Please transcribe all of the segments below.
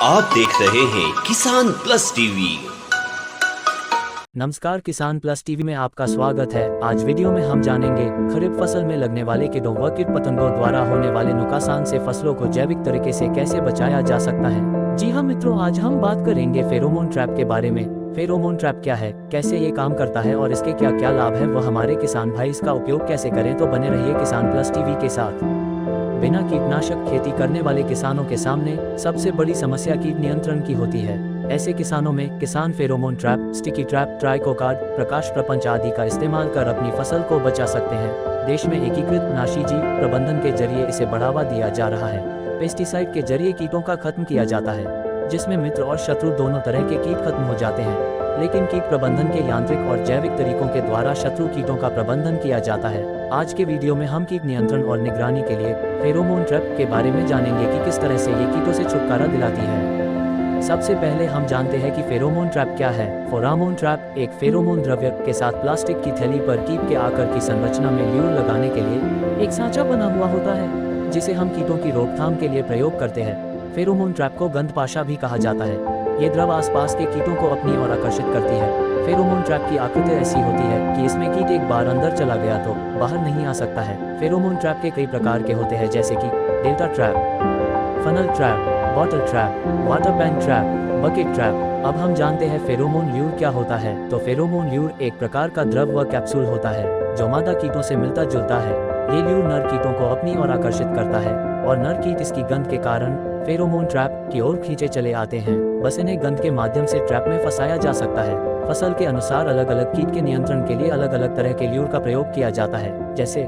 आप देख रहे हैं किसान प्लस टीवी। नमस्कार, किसान प्लस टीवी में आपका स्वागत है। आज वीडियो में हम जानेंगे खरीफ फसल में लगने वाले कीटों व कीट पतंगों द्वारा होने वाले नुकसान से फसलों को जैविक तरीके से कैसे बचाया जा सकता है। जी हाँ मित्रों, आज हम बात करेंगे फेरोमोन ट्रैप के बारे में। फेरोमोन ट्रैप क्या है, कैसे ये काम करता है और इसके क्या क्या लाभ है, वह हमारे किसान भाई इसका उपयोग कैसे करें। तो बने रहिए किसान प्लस टीवी के साथ। बिना कीटनाशक खेती करने वाले किसानों के सामने सबसे बड़ी समस्या कीट नियंत्रण की होती है। ऐसे किसानों में किसान फेरोमोन ट्रैप, स्टिकी ट्रैप, ट्राइकोकार्ड, प्रकाश प्रपंच आदि का इस्तेमाल कर अपनी फसल को बचा सकते हैं। देश में एकीकृत नाशीजीव प्रबंधन के जरिए इसे बढ़ावा दिया जा रहा है। पेस्टिसाइड के जरिए कीटों का खत्म किया जाता है, जिसमें मित्र और शत्रु दोनों तरह के कीट खत्म हो जाते हैं। लेकिन कीट प्रबंधन के यांत्रिक और जैविक तरीकों के द्वारा शत्रु कीटों का प्रबंधन किया जाता है। आज के वीडियो में हम कीट नियंत्रण और निगरानी के लिए फेरोमोन ट्रैप के बारे में जानेंगे कि किस तरह से ये कीटों से छुटकारा दिलाती है। सबसे पहले हम जानते हैं कि फेरोमोन ट्रैप क्या है। फेरोमोन ट्रैप एक फेरोमोन द्रव्य के साथ प्लास्टिक की थैली पर कीट के आकार की संरचना में ल्यूर लगाने के लिए एक सांचा बना हुआ होता है, जिसे हम कीटों की रोकथाम के लिए प्रयोग करते हैं। फेरोमोन ट्रैप को गंधपाशा भी कहा जाता है। ये द्रव आसपास के कीटों को अपनी ओर आकर्षित करती है। फेरोमोन ट्रैप की आकृति ऐसी होती है कि इसमें कीट एक बार अंदर चला गया तो बाहर नहीं आ सकता है। फेरोमोन ट्रैप के कई प्रकार के होते हैं, जैसे कि delta trap, funnel trap, bottle trap, water pan trap, bucket trap. अब हम जानते हैं फेरोमोन ल्यूर क्या होता है। तो फेरोमोन ल्यूर एक प्रकार का द्रव व कैप्सूल होता है जो मादा कीटों से मिलता जुलता है। ये ल्यूर नर कीटों को अपनी ओर आकर्षित करता है और नर कीट इसकी गंध के कारण फेरोमोन ट्रैप की ओर खींचे चले आते हैं। बस इन्हें गंध के माध्यम से ट्रैप में फंसाया जा सकता है। फसल के अनुसार अलग अलग कीट के नियंत्रण के लिए अलग अलग तरह के ल्यूर का प्रयोग किया जाता है, जैसे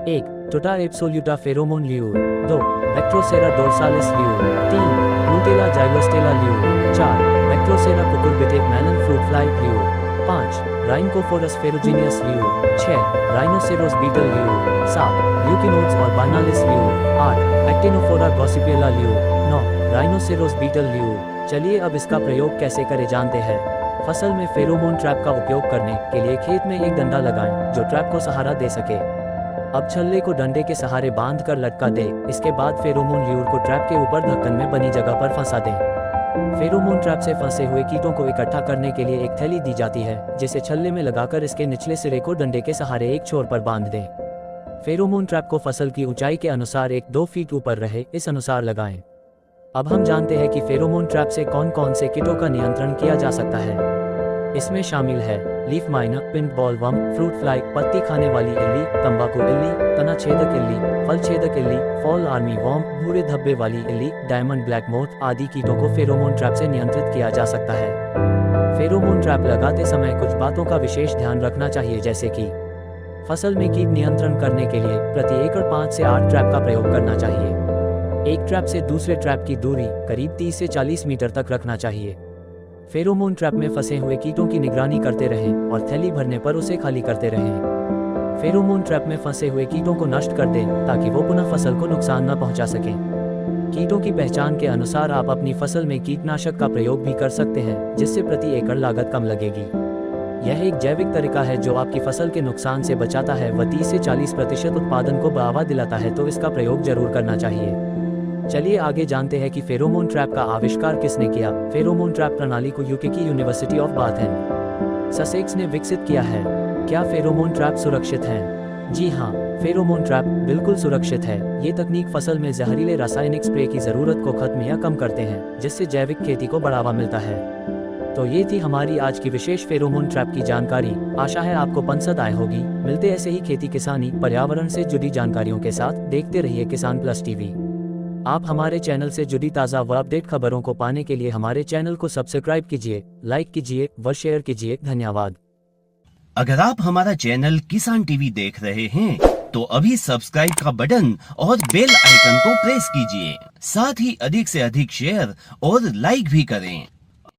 1. Tuta absoluta pheromone lure, 2. Bactrocera dorsalis lure, 3. Plutella xylostella lure, 4. Bactrocera cucurbitae melon fruit fly lure, 5. Rhynchophorus ferrugineus lure, 6. Rhinoceros beetle lure, 7. Leucinodes orbonalis lure, 8. Pectinophora gossypiella lure, 9. Rhinoceros beetle lure. चलिए अब इसका प्रयोग कैसे करें जानते हैं। फसल में फेरोमोन ट्रैप का उपयोग करने के लिए खेत में एक डंडा लगाएं जो ट्रैप को सहारा दे सके। अब छल्ले को डंडे के सहारे बांध कर लटका दें। इसके बाद फेरोमोन ल्यूर को ट्रैप के ऊपर ढक्कन में बनी जगह पर फंसा दें। फेरोमोन ट्रैप से फंसे हुए कीटों को इकट्ठा करने के लिए एक थैली दी जाती है, जिसे छल्ले में लगाकर इसके निचले सिरे को डंडे के सहारे एक छोर पर बांध दें। फेरोमोन ट्रैप को फसल की ऊंचाई के अनुसार 1-2 फीट ऊपर रहे इस अनुसार लगाएं। अब हम जानते हैं कि फेरोमोन ट्रैप से कौन कौन से कीटों का नियंत्रण किया जा सकता है। इसमें शामिल है leaf miner, pink ball worm, fruit fly, पत्ती खाने वाली इल्ली, तंबाकू इल्ली, तना छेदक इल्ली, फल छेदक इल्ली, फॉल आर्मी वर्म, भूरे धब्बे वाली इल्ली, डायमंड ब्लैक मोथ आदि कीटों को फेरोमोन ट्रैप से नियंत्रित किया जा सकता है। फेरोमोन ट्रैप लगाते समय कुछ बातों का विशेष ध्यान रखना चाहिए, जैसे कि फसल में कीट नियंत्रण करने के लिए प्रति एकड़ 5 से 8 ट्रैप का प्रयोग करना चाहिए। एक ट्रैप से दूसरे ट्रैप की दूरी करीब 30 से 40 मीटर तक रखना चाहिए। फेरोमोन ट्रैप में फंसे हुए कीटों की निगरानी करते रहें और थैली भरने पर उसे खाली करते रहें। फेरोमोन ट्रैप में फंसे हुए कीटों को नष्ट कर दें ताकि वो पुनः फसल को नुकसान न पहुंचा सकें। कीटों की पहचान के अनुसार आप अपनी फसल में कीटनाशक का प्रयोग भी कर सकते हैं, जिससे प्रति एकड़ लागत कम लगेगी। यह एक जैविक तरीका है जो आपकी फसल के नुकसान से बचाता है व 30 से 40% उत्पादन को बढ़ावा दिलाता है, तो इसका प्रयोग जरूर करना चाहिए। चलिए आगे जानते हैं कि फेरोमोन ट्रैप का आविष्कार किसने किया। फेरोमोन ट्रैप प्रणाली को यूके की university of bath and Sussex ने विकसित किया है। क्या फेरोमोन ट्रैप सुरक्षित है? जी हाँ, फेरोमोन ट्रैप बिल्कुल सुरक्षित है। ये तकनीक फसल में जहरीले रासायनिक स्प्रे की जरूरत को खत्म या कम करते हैं, जिससे जैविक खेती को बढ़ावा मिलता है। तो ये थी हमारी आज की विशेष फेरोमोन ट्रैप की जानकारी। आशा है आपको पसंद आई होगी। मिलते ऐसे ही खेती किसानी पर्यावरण से जुड़ी जानकारियों के साथ। देखते रहिए किसान प्लस टीवी। आप हमारे चैनल से जुड़ी ताज़ा व अपडेट खबरों को पाने के लिए हमारे चैनल को सब्सक्राइब कीजिए, लाइक कीजिए व शेयर कीजिए। धन्यवाद। अगर आप हमारा चैनल किसान टीवी देख रहे हैं तो अभी सब्सक्राइब का बटन और बेल आइकन को प्रेस कीजिए। साथ ही अधिक से अधिक शेयर और लाइक भी करें।